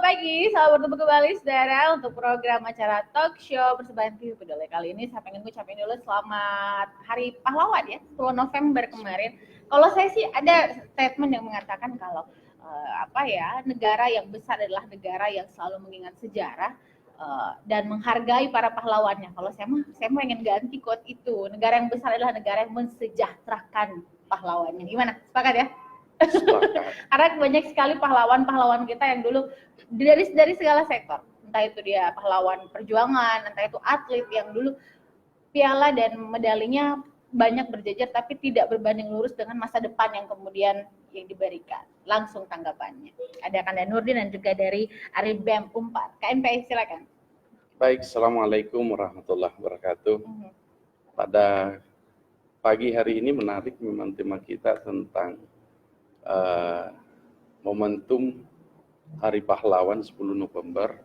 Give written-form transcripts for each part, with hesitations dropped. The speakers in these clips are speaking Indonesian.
pagi, selamat bertemu kembali saudara untuk program acara talk show persembahan TV Peduli. Kali ini saya pengen ngucapin dulu selamat Hari Pahlawan ya, 10 November kemarin. Kalau saya sih ada statement yang mengatakan kalau negara yang besar adalah negara yang selalu mengingat sejarah dan menghargai para pahlawannya. Kalau saya pengen ganti quote itu. Negara yang besar adalah negara yang mensejahterakan pahlawannya. Gimana? Sepakat ya? Karena banyak sekali pahlawan-pahlawan kita yang dulu dari segala sektor, entah itu dia pahlawan perjuangan, entah itu atlet yang dulu piala dan medalinya banyak berjejer tapi tidak berbanding lurus dengan masa depan yang kemudian yang diberikan. Langsung tanggapannya. Ada Kanda Nurdin dan juga dari Ari BEM Unpar. KNPI silakan. Baik, Assalamualaikum warahmatullahi wabarakatuh. Pada pagi hari ini menarik memang tema kita tentang momentum Hari Pahlawan 10 November.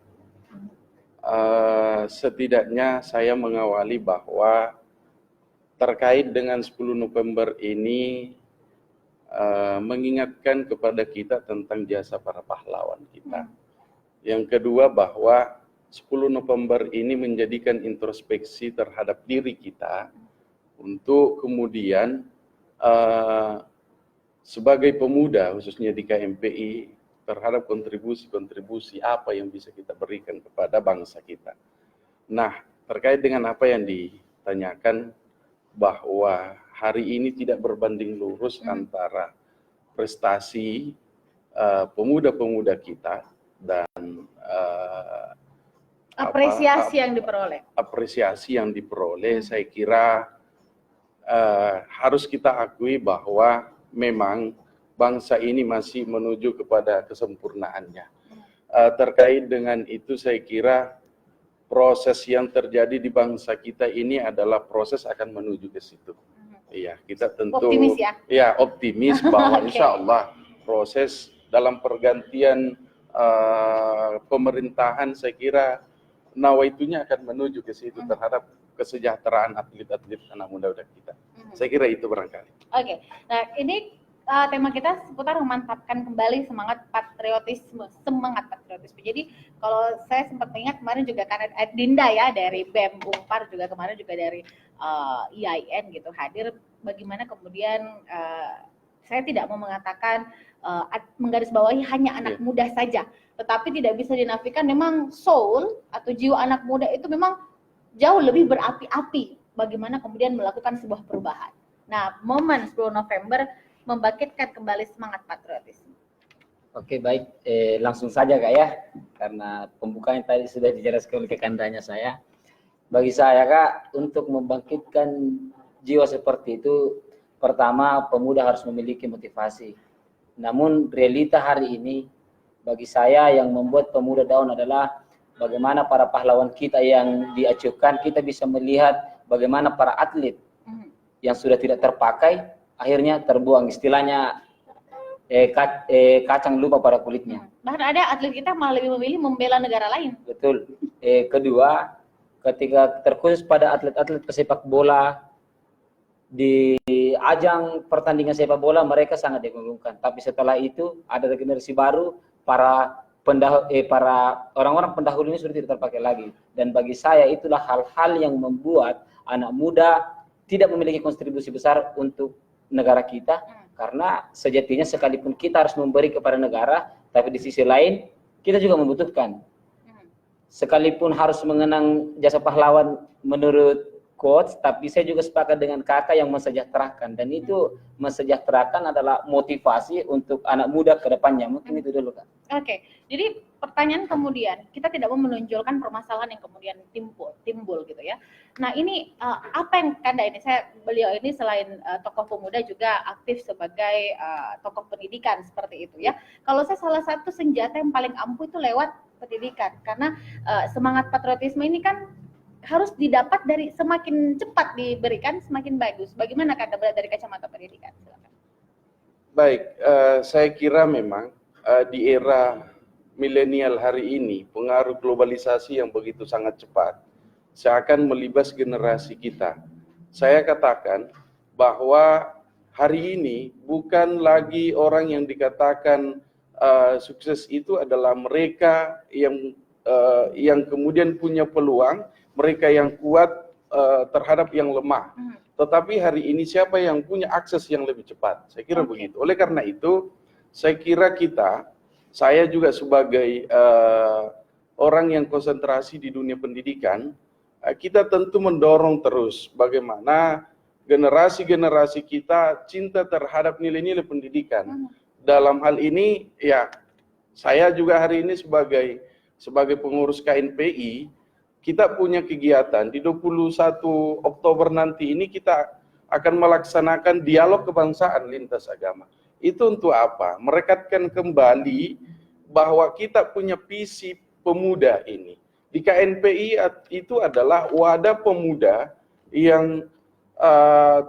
Setidaknya saya mengawali bahwa terkait dengan 10 November ini mengingatkan kepada kita tentang jasa para pahlawan kita. Yang kedua bahwa 10 November ini menjadikan introspeksi terhadap diri kita untuk kemudian sebagai pemuda, khususnya di KMPI, terhadap kontribusi-kontribusi apa yang bisa kita berikan kepada bangsa kita. Nah, terkait dengan apa yang ditanyakan, bahwa hari ini tidak berbanding lurus antara prestasi pemuda-pemuda kita dan apresiasi yang diperoleh. Saya kira harus kita akui bahwa memang bangsa ini masih menuju kepada kesempurnaannya. Terkait dengan itu saya kira proses yang terjadi di bangsa kita ini adalah proses akan menuju ke situ. Iya, kita tentu optimis ya? Ya, optimis bahwa insya Allah proses dalam pergantian pemerintahan saya kira nawaitunya akan menuju ke situ terhadap kesejahteraan atlet-atlet anak muda kita. Saya kira itu barangkali. Oke. Nah, ini tema kita seputar memantapkan kembali semangat patriotisme. Jadi kalau saya sempat ingat kemarin juga karena Dinda ya dari BEM Unpar juga kemarin juga dari IAIN gitu hadir, bagaimana kemudian saya tidak mau mengatakan menggarisbawahi hanya anak muda saja, tetapi tidak bisa dinafikan memang soul atau jiwa anak muda itu memang jauh lebih berapi-api bagaimana kemudian melakukan sebuah perubahan. Nah, momen 10 November membangkitkan kembali semangat patriotisme. Oke, baik. Langsung saja Kak ya, karena pembukaan tadi sudah dijelaskan oleh kandanya saya. Bagi saya Kak, untuk membangkitkan jiwa seperti itu, pertama pemuda harus memiliki motivasi. Namun realita hari ini, bagi saya yang membuat pemuda down adalah bagaimana para pahlawan kita yang diacuhkan, kita bisa melihat bagaimana para atlet yang sudah tidak terpakai, akhirnya terbuang, istilahnya kacang lupa pada kulitnya. Bahkan ada atlet kita malah lebih memilih membela negara lain. Betul. Kedua, ketika terkhusus pada atlet-atlet pesepak bola, di ajang pertandingan sepak bola mereka sangat dibanggakan. Tapi setelah itu ada generasi baru, para orang-orang pendahulu ini sudah tidak terpakai lagi. Dan bagi saya itulah hal-hal yang membuat anak muda tidak memiliki kontribusi besar untuk negara kita, karena sejatinya sekalipun kita harus memberi kepada negara, tapi di sisi lain kita juga membutuhkan. Sekalipun harus mengenang jasa pahlawan menurut quotes, tapi saya juga sepakat dengan kakak yang mensejahterakan, dan itu mensejahterakan adalah motivasi untuk anak muda ke depannya. Mungkin itu dulu Kak. Oke, jadi pertanyaan kemudian, kita tidak mau menonjolkan permasalahan yang kemudian timbul gitu ya. Nah ini apa yang Kanda ini, beliau ini selain tokoh pemuda juga aktif sebagai tokoh pendidikan seperti itu ya. Kalau saya salah satu senjata yang paling ampuh itu lewat pendidikan, karena semangat patriotisme ini kan harus didapat dari semakin cepat diberikan semakin bagus. Bagaimana Kanda melihat dari kacamata pendidikan? Silakan. Baik, saya kira memang di era milenial hari ini pengaruh globalisasi yang begitu sangat cepat seakan melibas generasi kita. Saya katakan bahwa hari ini bukan lagi orang yang dikatakan sukses itu adalah mereka yang kemudian punya peluang, mereka yang kuat terhadap yang lemah. Tetapi hari ini siapa yang punya akses yang lebih cepat? Saya kira begitu. Oleh karena itu, saya kira saya juga sebagai orang yang konsentrasi di dunia pendidikan, kita tentu mendorong terus bagaimana generasi-generasi kita cinta terhadap nilai-nilai pendidikan. Dalam hal ini, ya, saya juga hari ini sebagai pengurus KNPI, kita punya kegiatan di 21 Oktober nanti ini kita akan melaksanakan dialog kebangsaan lintas agama. Itu untuk apa? Merekatkan kembali bahwa kita punya visi pemuda ini. Di KNPI itu adalah wadah pemuda yang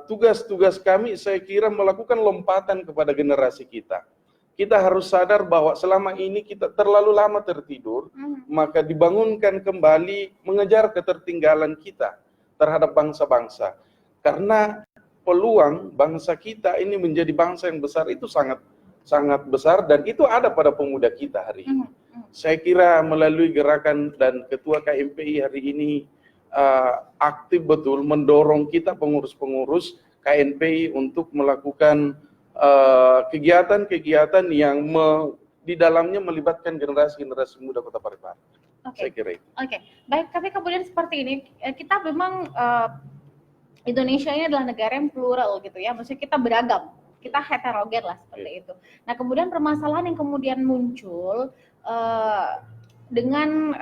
tugas-tugas kami saya kira melakukan lompatan kepada generasi kita. Kita harus sadar bahwa selama ini kita terlalu lama tertidur, maka dibangunkan kembali mengejar ketertinggalan kita terhadap bangsa-bangsa. Karena peluang bangsa kita ini menjadi bangsa yang besar itu sangat besar, dan itu ada pada pemuda kita hari ini. Saya kira melalui gerakan dan Ketua KMPI hari ini aktif betul mendorong kita pengurus-pengurus KNPI untuk melakukan kegiatan-kegiatan yang di dalamnya melibatkan generasi-generasi muda Kota Parepare. Saya kira itu. Oke, baik. Tapi kemudian seperti ini, kita memang Indonesia ini adalah negara yang plural gitu ya, maksudnya kita beragam, kita heterogen lah seperti itu. Nah kemudian permasalahan yang kemudian muncul dengan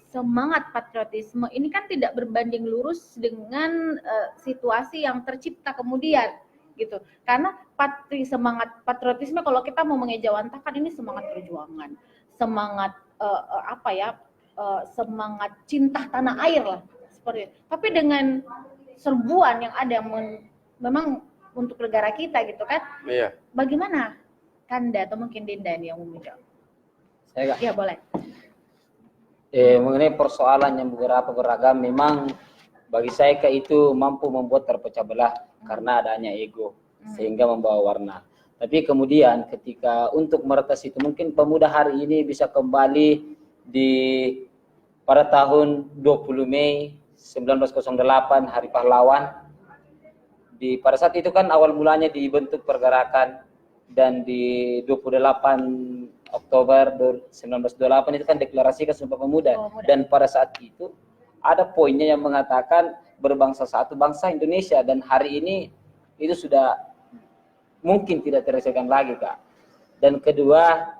semangat patriotisme ini kan tidak berbanding lurus dengan situasi yang tercipta kemudian gitu, karena semangat patriotisme kalau kita mau mengejawantakan ini semangat perjuangan, semangat semangat cinta tanah air lah seperti itu. Tapi dengan serbuan yang ada memang untuk negara kita gitu kan, bagaimana Kanda atau mungkin Dinda yang mau menjawab? Saya ya boleh. Mengenai persoalan yang beberapa beragam, memang bagi saya itu mampu membuat terpecah belah karena adanya ego sehingga membawa warna. Tapi kemudian ketika untuk meretas itu, mungkin pemuda hari ini bisa kembali pada tahun 20 Mei 1908 Hari Pahlawan. Pada saat itu kan awal mulanya dibentuk pergerakan, dan di 28 Oktober 1928 itu kan deklarasikan Sumpah Pemuda. Dan pada saat itu ada poinnya yang mengatakan berbangsa satu, bangsa Indonesia, dan hari ini itu sudah mungkin tidak terselesaikan lagi, Kak. Dan kedua,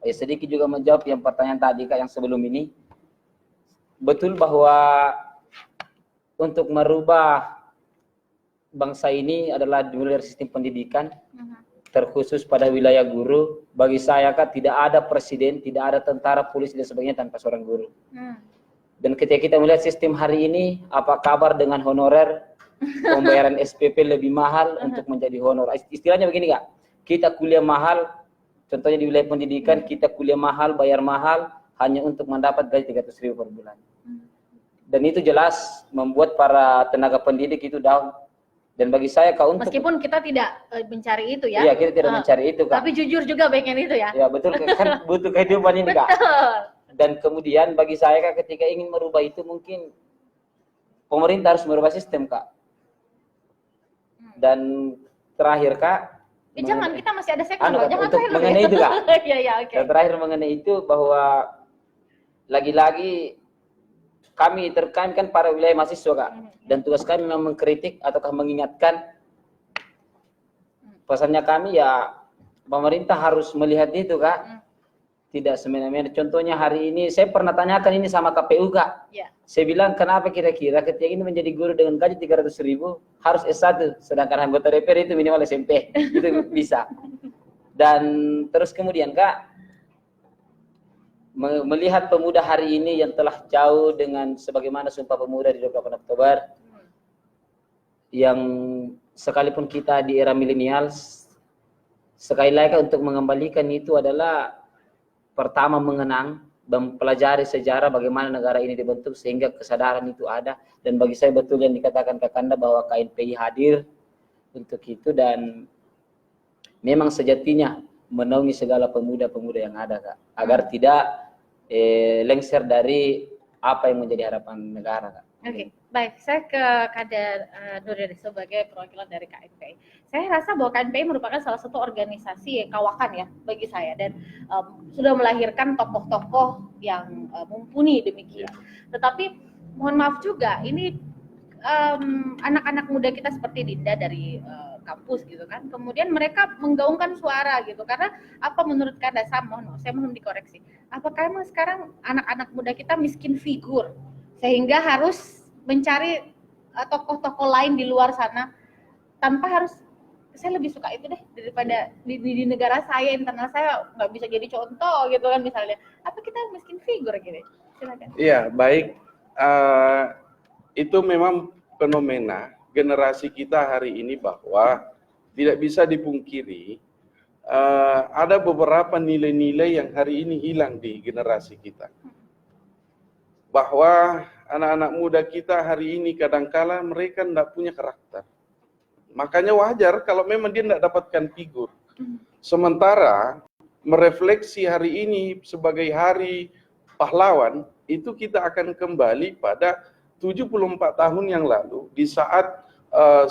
sedikit juga menjawab yang pertanyaan tadi, Kak, yang sebelum ini. Betul bahwa untuk merubah bangsa ini adalah dimulai dari sistem pendidikan, terkhusus pada wilayah guru. Bagi saya, Kak, tidak ada presiden, tidak ada tentara, polisi, dan sebagainya tanpa seorang guru. Dan ketika kita melihat sistem hari ini, apa kabar dengan honorer? Pembayaran SPP lebih mahal untuk menjadi honor. Istilahnya begini, Kak, kita kuliah mahal, contohnya di wilayah pendidikan, kita kuliah mahal, bayar mahal, hanya untuk mendapat gaji 300.000 per bulan. Dan itu jelas membuat para tenaga pendidik itu down. Dan bagi saya, Kak, meskipun kita tidak mencari itu ya. Iya, kita tidak mencari itu, Kak. Tapi jujur juga pengen itu ya. Ya, betul, kan butuh kehidupan ini, Kak. Dan kemudian bagi saya, Kak, ketika ingin merubah itu, mungkin pemerintah harus merubah sistem, Kak. Dan terakhir, Kak, jangan, kita masih ada segmen, jangan untuk mengenai itu, Kak. Iya, oke. Dan terakhir mengenai itu, bahwa lagi-lagi kami kan para wilayah mahasiswa, Kak, dan tugas kami memang mengkritik ataukah mengingatkan. Pesannya kami ya, pemerintah harus melihat itu, Kak. Tidak semena-mena. Contohnya hari ini saya pernah tanyakan ini sama KPU, Kak. Saya bilang, kenapa kira-kira ketika ini menjadi guru dengan gaji 300.000 harus S1, sedangkan anggota DPR itu minimal SMP. Itu bisa. Dan terus kemudian, Kak, melihat pemuda hari ini yang telah jauh dengan sebagaimana Sumpah Pemuda di 28 Oktober, yang sekalipun kita di era milenial, sekali lagi untuk mengembalikan itu adalah pertama mengenang, mempelajari sejarah bagaimana negara ini dibentuk sehingga kesadaran itu ada. Dan bagi saya betul yang dikatakan Kak Kanda bahwa KNPI hadir untuk itu, dan memang sejatinya menaungi segala pemuda-pemuda yang ada, Kak, agar tidak lengser dari apa yang menjadi harapan negara, Kak. Oke, baik. Saya ke Kader Nurdin sebagai perwakilan dari KNPI. Saya rasa bahwa KNPI merupakan salah satu organisasi kawakan ya bagi saya, dan sudah melahirkan tokoh-tokoh yang mumpuni demikian. Tetapi mohon maaf juga, ini anak-anak muda kita seperti Dinda dari kampus gitu kan, kemudian mereka menggaungkan suara gitu, karena apa menurut Kanda, saya mohon dikoreksi, apakah emang sekarang anak-anak muda kita miskin figur sehingga harus mencari tokoh-tokoh lain di luar sana, tanpa harus, saya lebih suka itu deh daripada di negara saya, internal saya nggak bisa jadi contoh gitu kan misalnya, apa kita miskin figur gitu? Silakan. Iya, baik. Itu memang fenomena generasi kita hari ini, bahwa tidak bisa dipungkiri ada beberapa nilai-nilai yang hari ini hilang di generasi kita. Bahwa anak-anak muda kita hari ini kadangkala mereka tidak punya karakter. Makanya wajar kalau memang dia tidak dapatkan figur. Sementara merefleksi hari ini sebagai hari pahlawan, itu kita akan kembali pada 74 tahun yang lalu, di saat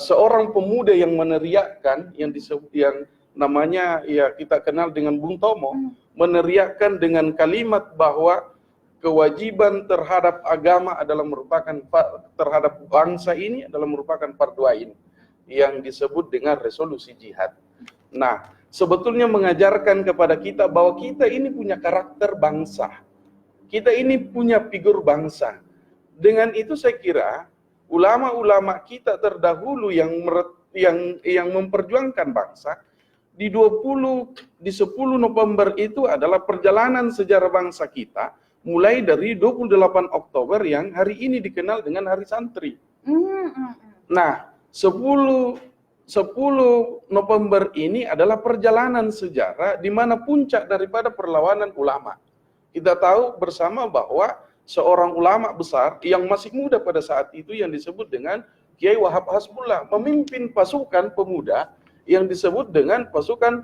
seorang pemuda yang meneriakkan, yang disebut, yang namanya ya kita kenal dengan Bung Tomo, meneriakkan dengan kalimat bahwa kewajiban terhadap agama adalah merupakan, terhadap bangsa ini adalah merupakan fardu ain, yang disebut dengan resolusi jihad. Nah, sebetulnya mengajarkan kepada kita bahwa kita ini punya karakter bangsa, kita ini punya figur bangsa. Dengan itu saya kira ulama-ulama kita terdahulu yang memperjuangkan bangsa, di 10 November itu adalah perjalanan sejarah bangsa kita, mulai dari 28 Oktober yang hari ini dikenal dengan Hari Santri. Nah, 10 November ini adalah perjalanan sejarah di mana puncak daripada perlawanan ulama. Kita tahu bersama bahwa seorang ulama besar yang masih muda pada saat itu, yang disebut dengan Kiai Wahab Hasbullah, memimpin pasukan pemuda yang disebut dengan pasukan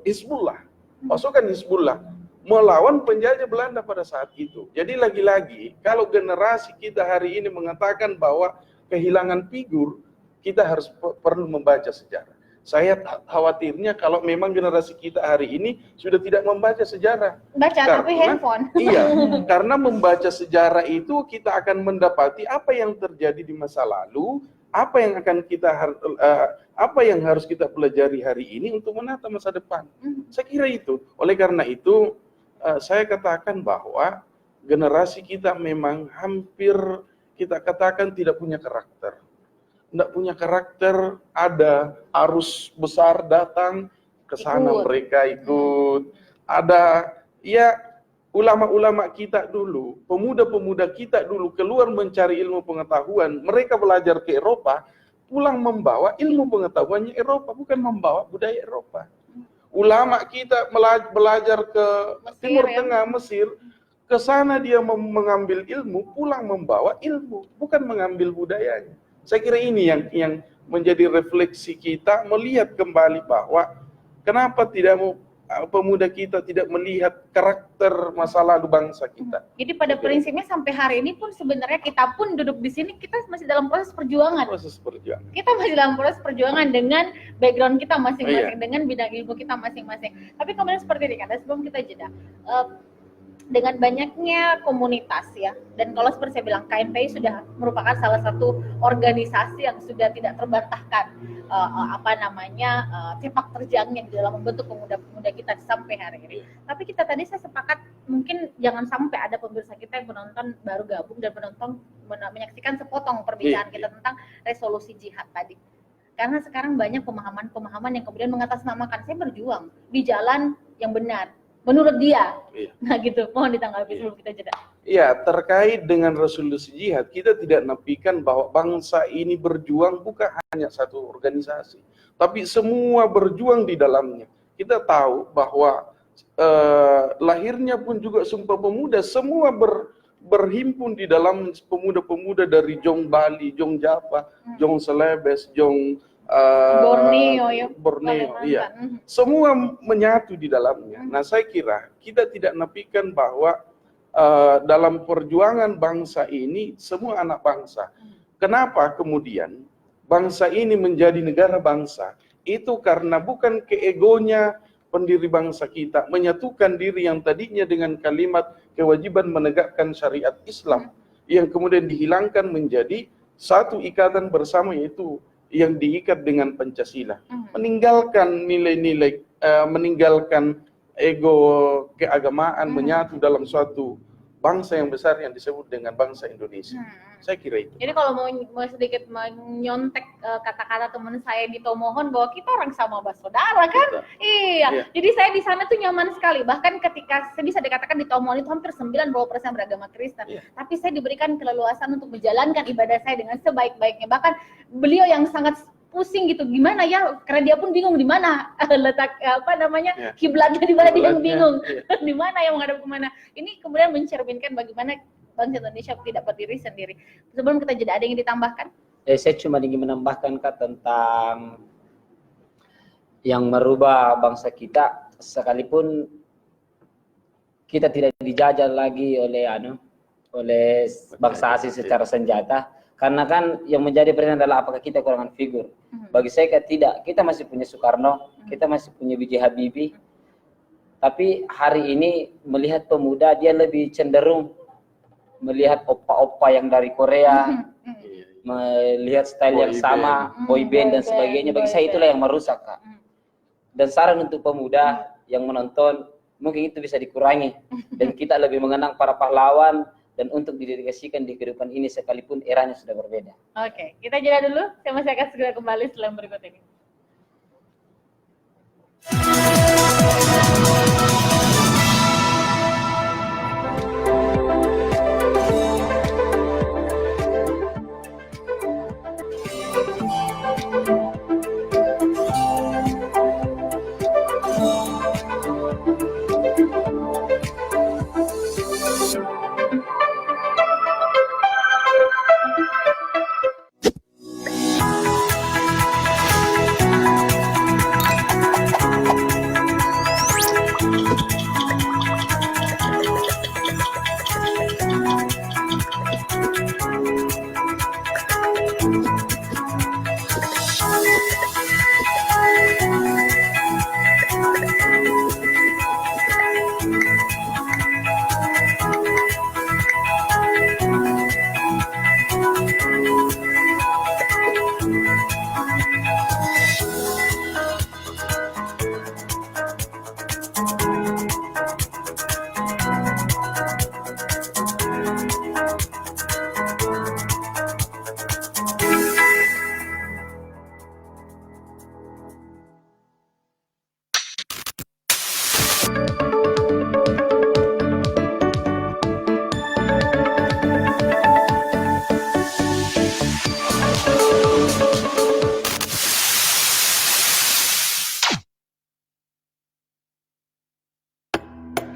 Hizbullah. Pasukan Hizbullah melawan penjajah Belanda pada saat itu. Jadi lagi-lagi, kalau generasi kita hari ini mengatakan bahwa kehilangan figur, kita harus perlu membaca sejarah. Saya khawatirnya kalau memang generasi kita hari ini sudah tidak membaca sejarah. Baca tapi handphone. Iya, karena membaca sejarah itu kita akan mendapati apa yang terjadi di masa lalu, apa yang harus kita pelajari hari ini untuk menata masa depan. Saya kira itu. Oleh karena itu, saya katakan bahwa generasi kita memang hampir kita katakan tidak punya karakter. Tidak punya karakter, ada arus besar datang ke sana mereka ikut. Ada ya ulama-ulama kita dulu, pemuda-pemuda kita dulu keluar mencari ilmu pengetahuan, mereka belajar ke Eropa, pulang membawa ilmu pengetahuannya Eropa, bukan membawa budaya Eropa. Ulama kita belajar ke Timur Tengah, Mesir, ke sana dia mengambil ilmu, pulang membawa ilmu, bukan mengambil budayanya. Saya kira ini yang menjadi refleksi kita, melihat kembali bahwa kenapa tidak mau pemuda kita tidak melihat karakter masa lalu bangsa kita. Jadi pada prinsipnya sampai hari ini pun sebenarnya kita pun duduk di sini, kita masih dalam proses perjuangan. Kita masih dalam proses perjuangan dengan background kita masing-masing, dengan bidang ilmu kita masing-masing. Tapi kemudian seperti ini kan, sebelum kita jeda, dengan banyaknya komunitas ya, dan kalau seperti saya bilang, KNPI sudah merupakan salah satu organisasi yang sudah tidak terbantahkan sepak terjangnya di dalam membentuk pemuda-pemuda kita sampai hari ini. Tapi kita tadi saya sepakat, mungkin jangan sampai ada pemirsa kita yang menonton baru gabung dan menyaksikan sepotong perbincangan kita tentang resolusi jihad tadi. Karena sekarang banyak pemahaman-pemahaman yang kemudian mengatasnamakan saya berjuang di jalan yang benar menurut dia. Nah gitu, mohon ditanggapi sebelum kita jeda. Iya, terkait dengan resolusi jihad, kita tidak nafikan bahwa bangsa ini berjuang bukan hanya satu organisasi, tapi semua berjuang di dalamnya. Kita tahu bahwa lahirnya pun juga Sumpah Pemuda, semua berhimpun di dalam pemuda-pemuda dari Jong Bali, Jong Java, Jong Celebes, Jong Borneo, ya. Borneo, Kalimantan. iya. Semua menyatu di dalamnya. Nah, saya kira kita tidak nafikan bahwa dalam perjuangan bangsa ini semua anak bangsa. Kenapa kemudian bangsa ini menjadi negara bangsa? Itu karena bukan keegonya pendiri bangsa kita menyatukan diri yang tadinya dengan kalimat kewajiban menegakkan syariat Islam yang kemudian dihilangkan menjadi satu ikatan bersama, yaitu yang diikat dengan Pancasila. Meninggalkan nilai-nilai, meninggalkan ego keagamaan, menyatu dalam suatu bangsa yang besar yang disebut dengan bangsa Indonesia. Saya kira itu. Jadi kalau mau sedikit menyontek kata-kata teman saya di Tomohon bahwa kita orang sama bersaudara kan? Iya. Jadi saya di sana tuh nyaman sekali. Bahkan ketika saya bisa dikatakan di Tomohon itu hampir 90% beragama Kristen. Tapi saya diberikan keleluasan untuk menjalankan ibadah saya dengan sebaik-baiknya. Bahkan beliau yang sangat pusing gitu, gimana ya, karena dia pun bingung di mana letak kiblatnya, di mana dia yang bingung, di mana yang menghadap kemana. Ini kemudian mencerminkan bagaimana bangsa Indonesia tidak berdiri sendiri. Sebelum kita jeda, ada yang ditambahkan? Saya cuma ingin menambahkan tentang yang merubah bangsa kita, sekalipun kita tidak dijajah lagi oleh bangsa asing secara senjata. Karena kan yang menjadi presiden adalah apakah kita kekurangan figur. Bagi saya tidak, kita masih punya Soekarno, kita masih punya B.J. Habibie. Tapi hari ini melihat pemuda, dia lebih cenderung melihat opa-opa yang dari Korea, melihat style yang sama, boy band dan sebagainya. Bagi saya itulah yang merusak, Kak. Dan saran untuk pemuda yang menonton, mungkin itu bisa dikurangi. Dan kita lebih mengenang para pahlawan, dan untuk didedikasikan di kehidupan ini sekalipun eranya sudah berbeda. Oke, kita jeda dulu. Saya masih akan segera kembali setelah berikut ini.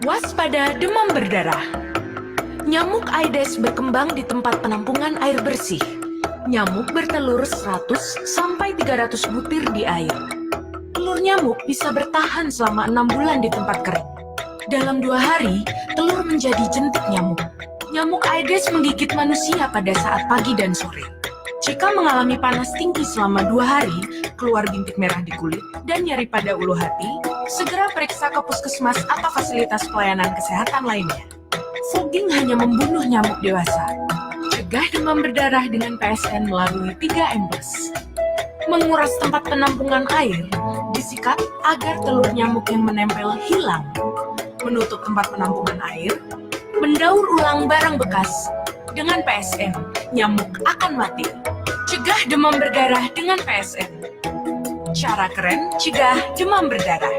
Waspada demam berdarah. Nyamuk Aedes berkembang di tempat penampungan air bersih. Nyamuk bertelur 100 sampai 300 butir di air. Telur nyamuk bisa bertahan selama 6 bulan di tempat kering. Dalam 2 hari, telur menjadi jentik nyamuk. Nyamuk Aedes menggigit manusia pada saat pagi dan sore. Jika mengalami panas tinggi selama 2 hari, keluar bintik merah di kulit, dan nyeri pada ulu hati, segera periksa ke puskesmas atau fasilitas pelayanan kesehatan lainnya. Fogging hanya membunuh nyamuk dewasa. Cegah demam berdarah dengan PSN melalui 3 Embes. Menguras tempat penampungan air, disikat agar telur nyamuk yang menempel hilang. Menutup tempat penampungan air, mendaur ulang barang bekas. Dengan PSN, nyamuk akan mati. Cegah demam berdarah dengan PSN. Cara keren cegah demam berdarah.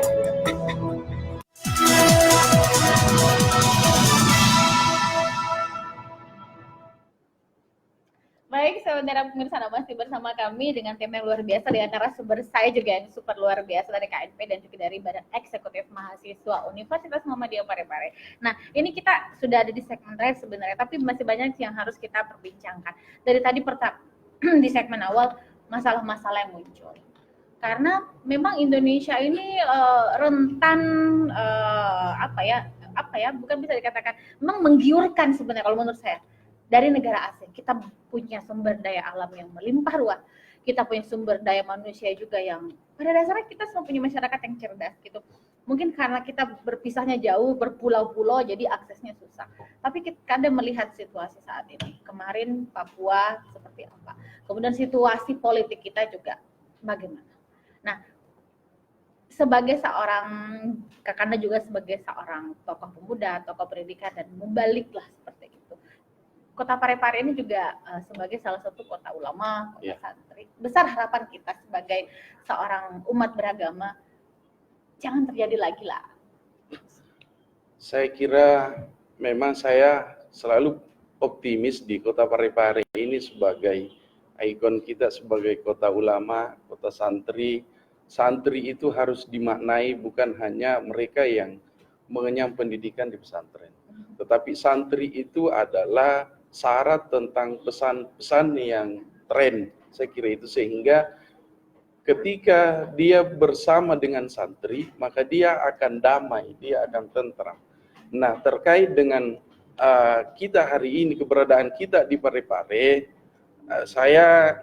Baik, saudara pemirsa, masih bersama kami dengan tim yang luar biasa, dengan narasumber saya juga yang super luar biasa dari KNP dan juga dari Badan Eksekutif Mahasiswa Universitas Muhammadiyah Parepare. Nah, ini kita sudah ada di segmen terakhir sebenarnya, tapi masih banyak yang harus kita perbincangkan. Dari tadi di segmen awal, masalah-masalah yang muncul. karena memang Indonesia ini rentan bukan bisa dikatakan, memang menggiurkan sebenarnya kalau menurut saya dari negara asing. Kita punya sumber daya alam yang melimpah ruah, kita punya sumber daya manusia juga yang pada dasarnya kita semua punya masyarakat yang cerdas gitu. Mungkin karena kita berpisahnya jauh, berpulau-pulau, jadi aksesnya susah. Tapi kita kadang melihat situasi saat ini. Kemarin Papua seperti apa. Kemudian situasi politik kita juga bagaimana. Nah, sebagai seorang, Kakanda juga sebagai seorang tokoh pemuda, tokoh pendidikan, dan membaliklah seperti itu. Kota Parepare ini juga sebagai salah satu kota ulama, kota santri. Besar harapan kita sebagai seorang umat beragama, jangan terjadi lagi lah. Saya kira memang saya selalu optimis di kota Parepare ini sebagai ikon kita sebagai kota ulama, kota santri. Santri itu harus dimaknai bukan hanya mereka yang mengenyam pendidikan di pesantren. Tetapi santri itu adalah syarat tentang pesan-pesan yang tren. Saya kira itu sehingga ketika dia bersama dengan santri, maka dia akan damai, dia akan tentram. Nah, terkait dengan kita hari ini, keberadaan kita di Parepare, saya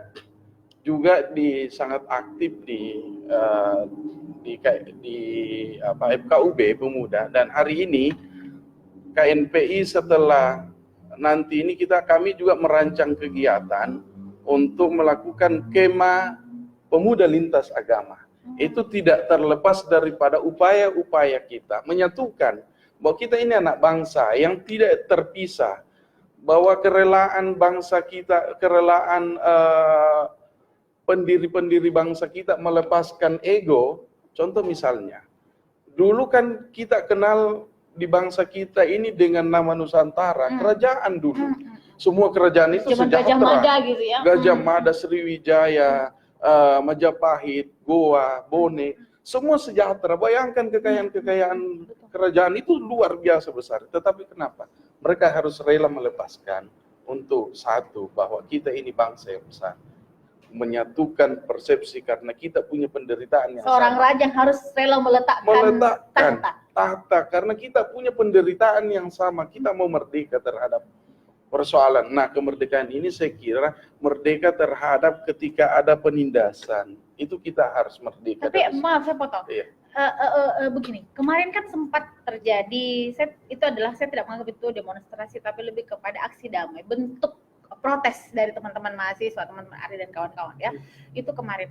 juga sangat aktif di FKUB Pemuda, dan hari ini KNPI setelah nanti ini kami juga merancang kegiatan untuk melakukan kema pemuda lintas agama. Itu tidak terlepas daripada upaya-upaya kita menyatukan bahwa kita ini anak bangsa yang tidak terpisah, bahwa kerelaan bangsa kita, kerelaan pendiri-pendiri bangsa kita melepaskan ego. Contoh misalnya, dulu kan kita kenal di bangsa kita ini dengan nama Nusantara, kerajaan dulu. Semua kerajaan itu sejahtera. Gajah Mada gitu ya. Gajah Mada, Sriwijaya, Majapahit, Goa, Bone, semua sejahtera. Bayangkan kekayaan-kekayaan kerajaan itu luar biasa besar. Tetapi kenapa? Mereka harus rela melepaskan untuk satu, bahwa kita ini bangsa yang besar. Menyatukan persepsi karena kita punya penderitaan yang Seorang sama. raja harus rela meletakkan tahta karena kita punya penderitaan yang sama. Kita mau merdeka terhadap persoalan. Nah, kemerdekaan ini saya kira merdeka terhadap ketika ada penindasan. Itu kita harus merdeka. Tapi maaf saya potong. Iya. Begini, kemarin kan sempat terjadi, saya tidak menganggap itu demonstrasi, tapi lebih kepada aksi damai, bentuk protes dari teman-teman mahasiswa, teman-teman Ari dan kawan-kawan ya. Itu kemarin.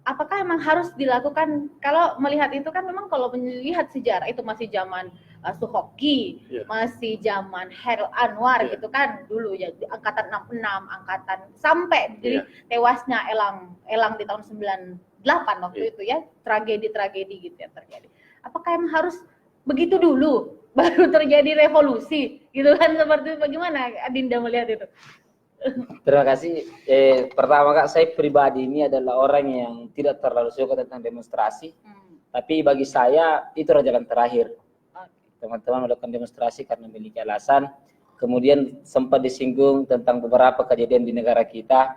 Apakah memang harus dilakukan? Kalau melihat itu kan memang kalau melihat sejarah itu masih zaman Suhoki, masih zaman Hairil Anwar gitu kan dulu ya, angkatan 66, angkatan sampai di tewasnya Elang di tahun 98 waktu itu ya, tragedi-tragedi gitu yang terjadi. Apakah emang harus begitu dulu baru terjadi revolusi gitu kan, seperti itu? Bagaimana Adinda melihat itu? Terima kasih. Pertama Kak, saya pribadi ini adalah orang yang tidak terlalu suka tentang demonstrasi. Tapi bagi saya itu jalan terakhir. Teman-teman melakukan demonstrasi karena memiliki alasan. Kemudian sempat disinggung tentang beberapa kejadian di negara kita.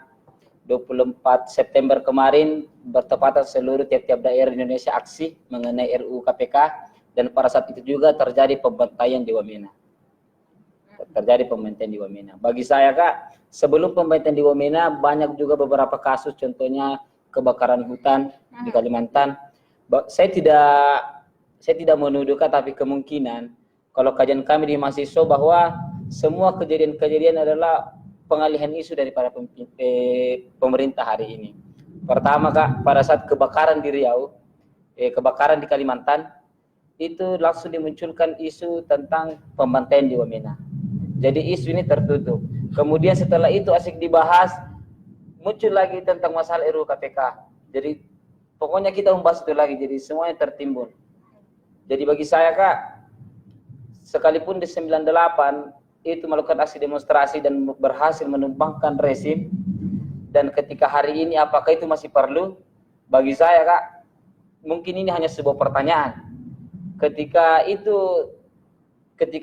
24 September kemarin bertepatan seluruh tiap-tiap daerah di Indonesia aksi mengenai RUU KPK, dan pada saat itu juga terjadi pembantaian di Wamena. Bagi saya Kak, sebelum pembantaian di Wamena banyak juga beberapa kasus, contohnya kebakaran hutan di Kalimantan. Saya tidak menuduh Kak, tapi kemungkinan kalau kajian kami di mahasiswa bahwa semua kejadian-kejadian adalah pengalihan isu daripada pemerintah hari ini. Pertama Kak, pada saat kebakaran di Riau, kebakaran di Kalimantan, itu langsung dimunculkan isu tentang pembantaian di Wamena. Jadi isu ini tertutup. Kemudian setelah itu asik dibahas, muncul lagi tentang masalah RUU KPK. Jadi pokoknya kita membahas itu lagi, jadi semuanya tertimbun. Jadi bagi saya Kak, sekalipun di 98 itu melakukan aksi demonstrasi dan berhasil menumbangkan rezim, dan ketika hari ini apakah itu masih perlu? Bagi saya Kak, mungkin ini hanya sebuah pertanyaan. Ketika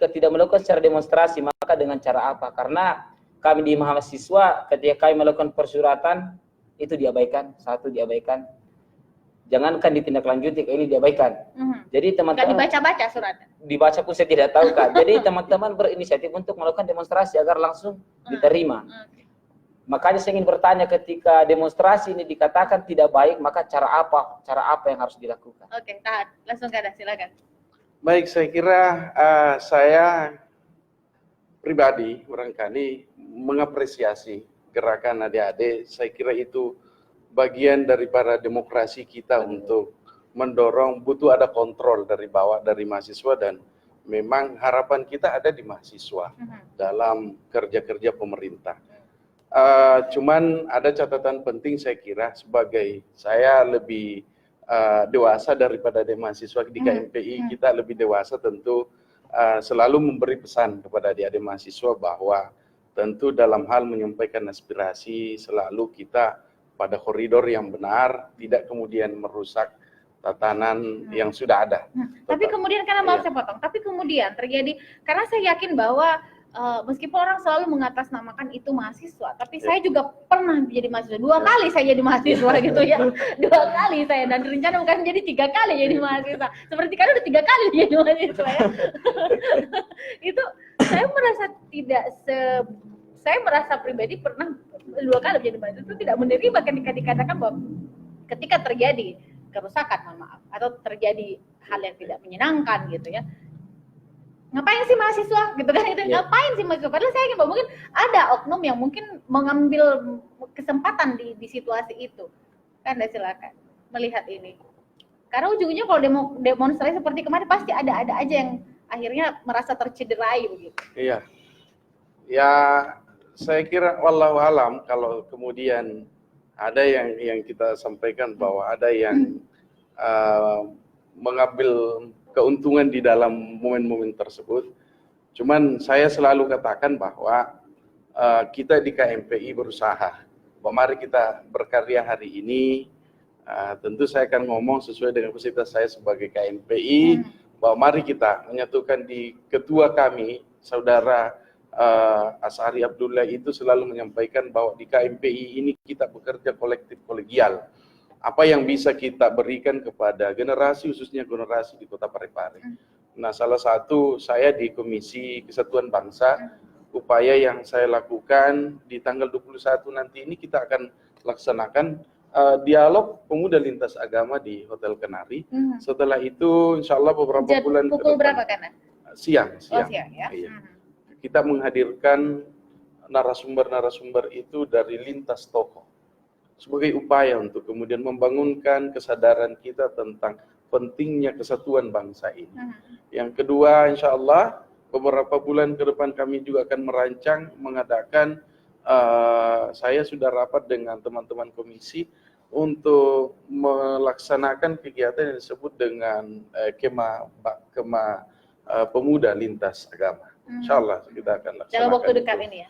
tidak melakukan secara demonstrasi, maka dengan cara apa? Karena kami di mahasiswa ketika kami melakukan persuratan itu diabaikan, jangankan ditindaklanjuti, ini diabaikan. Jadi Nggak teman-teman dibaca-baca suratnya. dibaca pun saya tidak tahu Kak. Jadi teman-teman berinisiatif untuk melakukan demonstrasi agar langsung diterima. Makanya saya ingin bertanya, ketika demonstrasi ini dikatakan tidak baik, maka cara apa yang harus dilakukan? Oke, tahan. Langsung Kak, silakan. Baik, saya kira saya pribadi barangkali mengapresiasi gerakan adik-adik. Saya kira itu bagian daripada demokrasi kita untuk mendorong, butuh ada kontrol dari bawah, dari mahasiswa, dan memang harapan kita ada di mahasiswa dalam kerja-kerja pemerintah. Cuman ada catatan penting saya kira, sebagai saya lebih dewasa daripada mahasiswa di KMPI, kita lebih dewasa tentu selalu memberi pesan kepada adik-adik mahasiswa bahwa tentu dalam hal menyampaikan aspirasi selalu kita pada koridor yang benar, tidak kemudian merusak tatanan yang sudah ada. Tapi kemudian, karena maaf saya potong, tapi kemudian terjadi, karena saya yakin bahwa meskipun orang selalu mengatasnamakan itu mahasiswa, tapi saya juga pernah jadi mahasiswa. 2 kali saya jadi mahasiswa gitu ya. 2 kali saya, dan rencana bukan jadi 3 kali jadi mahasiswa. Seperti kan udah 3 kali jadi mahasiswa ya. Itu saya merasa saya merasa pribadi pernah 2 kali jadi mahasiswa itu tidak menerima ketika dikatakan bahwa ketika terjadi kerusakan, mohon maaf, atau terjadi hal yang tidak menyenangkan gitu ya. Ngapain sih mahasiswa gitu kan, itu ngapain sih mahasiswa, padahal saya yakin bahwa mungkin ada oknum yang mungkin mengambil kesempatan di situasi itu kan. Silakan melihat ini, karena ujungnya kalau demonstrasi seperti kemarin pasti ada aja yang akhirnya merasa tercederai begitu. Iya, ya saya kira wallahu alam, kalau kemudian ada yang kita sampaikan bahwa ada yang mengambil keuntungan di dalam momen-momen tersebut. Cuman saya selalu katakan bahwa kita di KMPI berusaha bahwa mari kita berkarya hari ini. Tentu saya akan ngomong sesuai dengan kapasitas saya sebagai KMPI, bahwa mari kita menyatukan di ketua kami, Saudara Asyari Abdullah, itu selalu menyampaikan bahwa di KMPI ini kita bekerja kolektif kolegial. Apa yang bisa kita berikan kepada generasi, khususnya generasi di Kota Parepare. Nah, salah satu saya di Komisi Kesatuan Bangsa, upaya yang saya lakukan di tanggal 21 nanti ini kita akan laksanakan dialog pemuda lintas agama di Hotel Kenari. Setelah itu insya Allah beberapa bulan pukul berapa kan? Siang. Oh, siang ya. Iya. Kita menghadirkan narasumber-narasumber itu dari lintas tokoh sebagai upaya untuk kemudian membangunkan kesadaran kita tentang pentingnya kesatuan bangsa ini. Yang kedua, insya Allah beberapa bulan ke depan kami juga akan merancang mengadakan, saya sudah rapat dengan teman-teman komisi untuk melaksanakan kegiatan yang disebut dengan Kema Pemuda Lintas Agama. Insya Allah kita akan laksanakan dalam waktu dekat ini ya?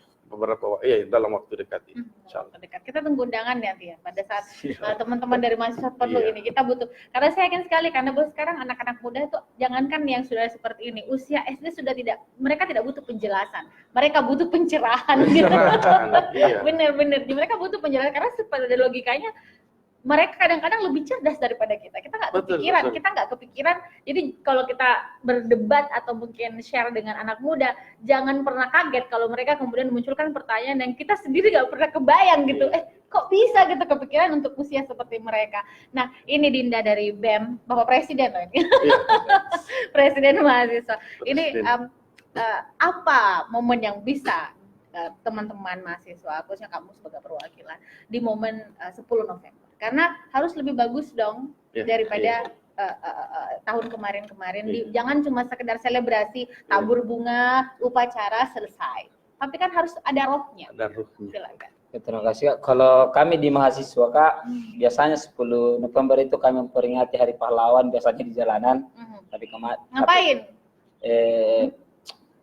Dalam waktu dekat ini. Dekat. Kita tunggu undangan nanti ya, pada saat teman-teman dari mahasiswa perlu ini, kita butuh, karena saya yakin sekali, karena sekarang anak-anak muda itu jangankan yang sudah seperti ini, usia SD sudah tidak, mereka tidak butuh penjelasan, mereka butuh pencerahan gitu. Bener-bener, mereka butuh penjelasan, karena seperti logikanya mereka kadang-kadang lebih cerdas daripada kita nggak kepikiran, kita nggak kepikiran. Jadi kalau kita berdebat atau mungkin share dengan anak muda, jangan pernah kaget kalau mereka kemudian memunculkan pertanyaan yang kita sendiri nggak pernah kebayang gitu. Kok bisa gitu kepikiran untuk usia seperti mereka. Nah, ini Dinda dari BEM, Bapak Presiden loh ini. Presiden mahasiswa. Ini apa momen yang bisa teman-teman mahasiswa, khususnya kamu sebagai perwakilan, di momen 10 November? Karena harus lebih bagus dong daripada tahun kemarin-kemarin. Jangan cuma sekedar selebrasi, tabur bunga, upacara, selesai. Tapi kan harus ada rohnya. Ada rohnya. Silakan. Terima kasih Kak. Kalau kami di mahasiswa Kak, biasanya 10 November itu kami memperingati Hari Pahlawan, biasanya di jalanan. Tapi ngapain?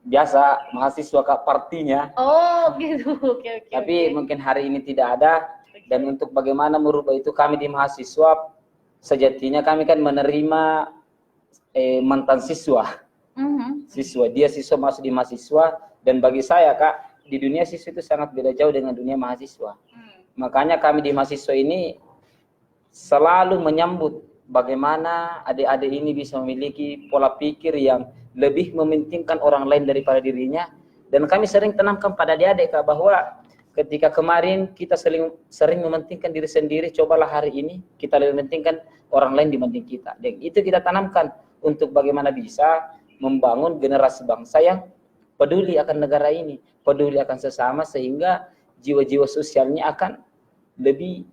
Biasa mahasiswa Kak, partinya. Oh gitu. Oke. Tapi mungkin hari ini tidak ada. Dan untuk bagaimana merubah itu, kami di mahasiswa sejatinya kami kan menerima mantan siswa. Dia siswa masuk di mahasiswa, dan bagi saya Kak, di dunia siswa itu sangat beda jauh dengan dunia mahasiswa. Makanya kami di mahasiswa ini selalu menyambut bagaimana adik-adik ini bisa memiliki pola pikir yang lebih mementingkan orang lain daripada dirinya. Dan kami sering tanamkan pada adik-adik Kak, bahwa ketika kemarin kita sering mementingkan diri sendiri, cobalah hari ini kita lebih mementingkan orang lain dibanding kita. Dan itu kita tanamkan untuk bagaimana bisa membangun generasi bangsa yang peduli akan negara ini, peduli akan sesama, sehingga jiwa-jiwa sosialnya akan lebih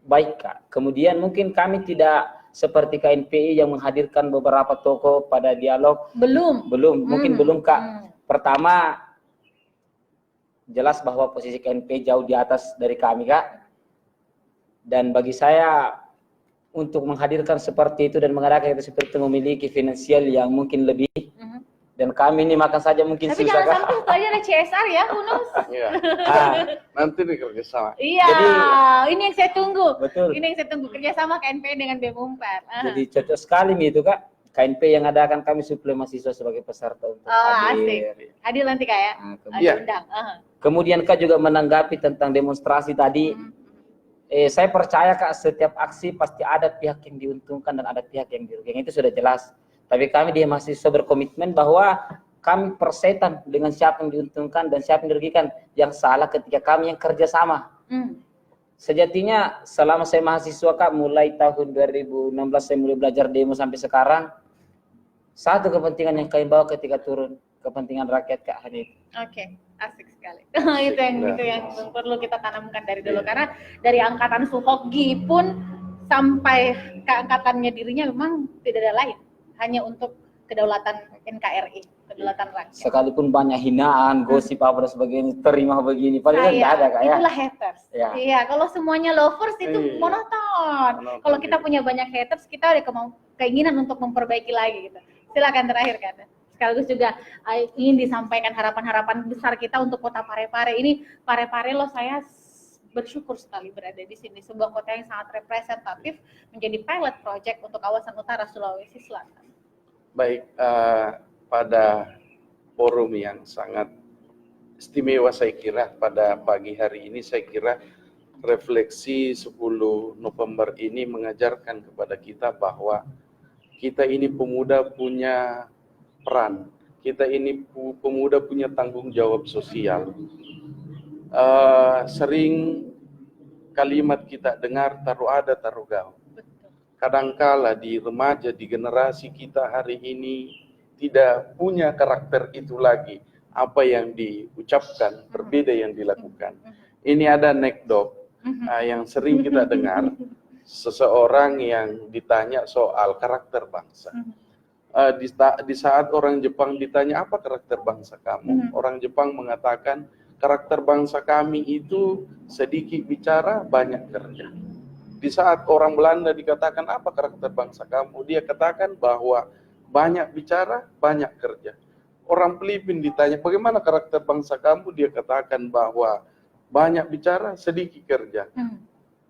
baik Kak. Kemudian mungkin kami tidak seperti KNPI yang menghadirkan beberapa tokoh pada dialog. Mungkin belum Kak. Pertama, jelas bahwa posisi KNPI jauh di atas dari kami Kak. Dan bagi saya untuk menghadirkan seperti itu dan mengadakan itu seperti itu memiliki finansial yang mungkin lebih. Dan kami ini makan saja mungkin Tapi susah jangan Kak. sampai lupa aja ada CSR ya, who knows? Iya. Nanti nih kerjasama. Iya, ini yang saya tunggu. Betul. Ini yang saya tunggu, kerjasama KNPI dengan BEM Unpad. Jadi cocok sekali nih itu Kak. KNP yang adakan kami suplai mahasiswa sebagai peserta untuk hadir. Asik. Adil nanti Kak ya? Iya. Undang. Kemudian Kak juga menanggapi tentang demonstrasi tadi. Saya percaya Kak, setiap aksi pasti ada pihak yang diuntungkan dan ada pihak yang dirugikan. Itu sudah jelas. Tapi kami di mahasiswa berkomitmen bahwa kami persetan dengan siapa yang diuntungkan dan siapa yang dirugikan. Yang salah ketika kami yang kerjasama. Sejatinya selama saya mahasiswa Kak, mulai tahun 2016 saya mulai belajar demo sampai sekarang, satu kepentingan yang kami bawa ketika turun, kepentingan rakyat Kak, hanya itu. Oke, asik sekali. itu yang perlu kita tanamkan dari dulu, karena dari angkatan Suhoki pun sampai ke angkatannya dirinya memang tidak ada lain, hanya untuk kedaulatan NKRI, kedaulatan rakyat. Sekalipun banyak hinaan, gosip apa dan sebagainya, terima begini, padahal tidak ada Kak ya. Itulah haters. Ya. Iya, kalau semuanya lovers itu monoton. Kalau kita punya banyak haters, kita ada keinginan untuk memperbaiki lagi gitu. Silakan terakhir Kak. Sekaligus juga ingin disampaikan harapan-harapan besar kita untuk kota Parepare ini. Parepare loh, saya bersyukur sekali berada di sini, sebuah kota yang sangat representatif, menjadi pilot project untuk kawasan utara Sulawesi Selatan. Baik, pada forum yang sangat istimewa saya kira pada pagi hari ini, saya kira refleksi 10 November ini mengajarkan kepada kita bahwa kita ini pemuda punya peran, kita ini pemuda punya tanggung jawab sosial. Sering kalimat kita dengar taruh ada taruh gaul. Kadangkala di remaja, di generasi kita hari ini tidak punya karakter itu lagi. Apa yang diucapkan berbeda yang dilakukan. Ini ada anekdot yang sering kita dengar, seseorang yang ditanya soal karakter bangsa. Di saat orang Jepang ditanya apa karakter bangsa kamu, orang Jepang mengatakan karakter bangsa kami itu sedikit bicara, banyak kerja. Di saat orang Belanda dikatakan apa karakter bangsa kamu, dia katakan bahwa banyak bicara, banyak kerja. Orang Filipina ditanya bagaimana karakter bangsa kamu, dia katakan bahwa banyak bicara, sedikit kerja.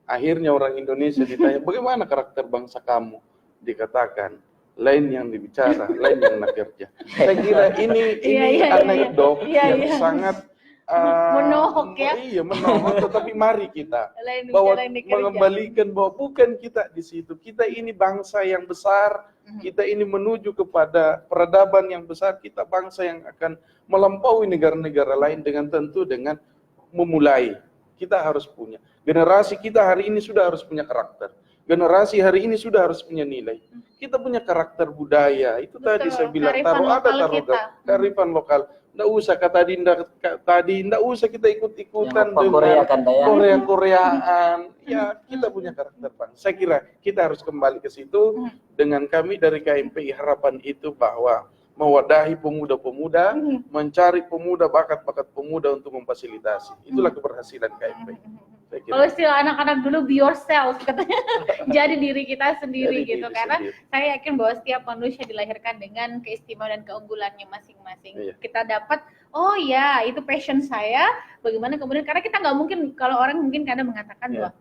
Akhirnya orang Indonesia ditanya bagaimana karakter bangsa kamu, dikatakan lain yang dibicara, lain yang kerja. Saya kira ini anekdot yang sangat menohok ya. Iya, menohok, tetapi mari kita bahwa mengembalikan bahwa bukan kita di situ. Kita ini bangsa yang besar, kita ini menuju kepada peradaban yang besar, kita bangsa yang akan melampaui negara-negara lain dengan tentu dengan memulai. Kita harus punya. Generasi kita hari ini sudah harus punya karakter. Generasi hari ini sudah harus punya nilai. Kita punya karakter budaya. Itu tadi saya bilang taruh ada taruh kearifan lokal. Nggak usah nggak usah kita ikut-ikutan dengan Koreaan. Ya, kita punya karakter bangsa. Saya kira kita harus kembali ke situ. Dengan kami dari KMPI, harapan itu bahwa mewadahi pemuda-pemuda, mencari pemuda, bakat-bakat pemuda untuk memfasilitasi. Itulah keberhasilan KMPI. Kalau istilah anak-anak dulu, be yourself katanya. Jadi diri kita sendiri gitu. Karena saya yakin bahwa setiap manusia dilahirkan dengan keistimewaan dan keunggulannya masing-masing. Kita dapat, oh ya itu passion saya, bagaimana kemudian, karena kita nggak mungkin, kalau orang mungkin kadang mengatakan bahwa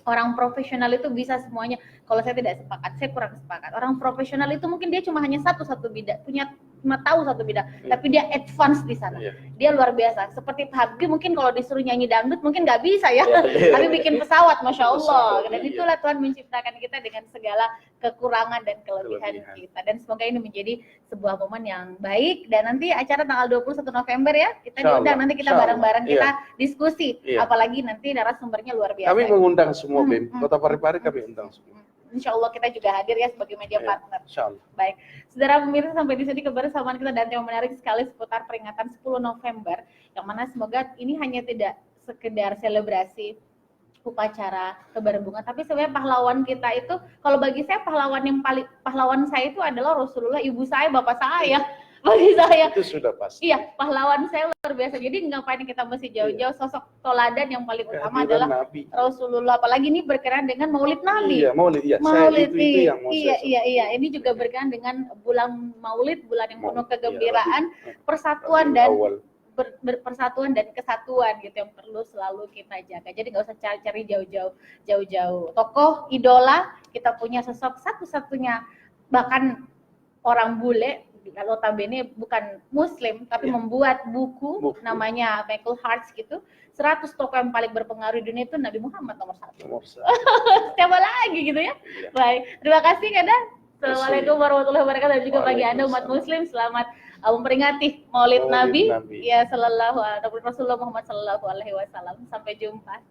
orang profesional itu bisa semuanya. Kalau saya tidak sepakat, saya kurang sepakat. Orang profesional itu mungkin dia cuma hanya satu bidang, punya cuma tahu satu bidang, tapi dia advance di sana. Dia luar biasa. Seperti Pak Habibie mungkin kalau disuruh nyanyi dangdut mungkin nggak bisa ya, tapi bikin pesawat, masya Allah. Dan itulah Tuhan menciptakan kita dengan segala kekurangan dan kelebihan kita. Dan semoga ini menjadi sebuah momen yang baik. Dan nanti acara tanggal 21 November ya, kita diundang, nanti kita bareng-bareng kita diskusi. Apalagi nanti narasumbernya luar biasa. Kami mengundang semua BEM, Kota Parepare kami undang semua. Insya Allah kita juga hadir ya sebagai media partner. Insya Allah. Baik, saudara pemirsa, sampai di sini kebersamaan kita dan tema menarik sekali seputar peringatan 10 November, yang mana semoga ini hanya tidak sekedar selebrasi upacara tebar bunga, tapi sebenarnya pahlawan kita itu, kalau bagi saya pahlawan saya itu adalah Rasulullah, ibu saya, bapak saya. Bagi saya itu sudah pasti. Iya, pahlawan saya luar biasa. Jadi ngapain kita mesti jauh-jauh, sosok toladan yang paling utama adalah Nabi Rasulullah. Apalagi ini berkenaan dengan Maulid Nabi. Iya, Maulid. Iya, Maulid, itu yang mau saya iya. Ini juga berkenaan dengan bulan Maulid, bulan yang penuh kegembiraan, persatuan dan persatuan dan kesatuan gitu yang perlu selalu kita jaga. Jadi nggak usah cari jauh-jauh. Tokoh idola, kita punya sosok satu-satunya, bahkan orang bule, kalau notabene bukan muslim tapi membuat buku namanya Michael Hartz gitu, 100 tokoh yang paling berpengaruh di dunia itu Nabi Muhammad nomor satu. Siapa lagi gitu ya. Baik, terima kasih Kada. Assalamualaikum warahmatullahi wabarakatuh. Dan juga bagi Anda umat muslim, selamat memperingati Maulid Nabi ya sallallahu alaihi Rasulullah Muhammad sallallahu alaihi wasallam. Sampai jumpa.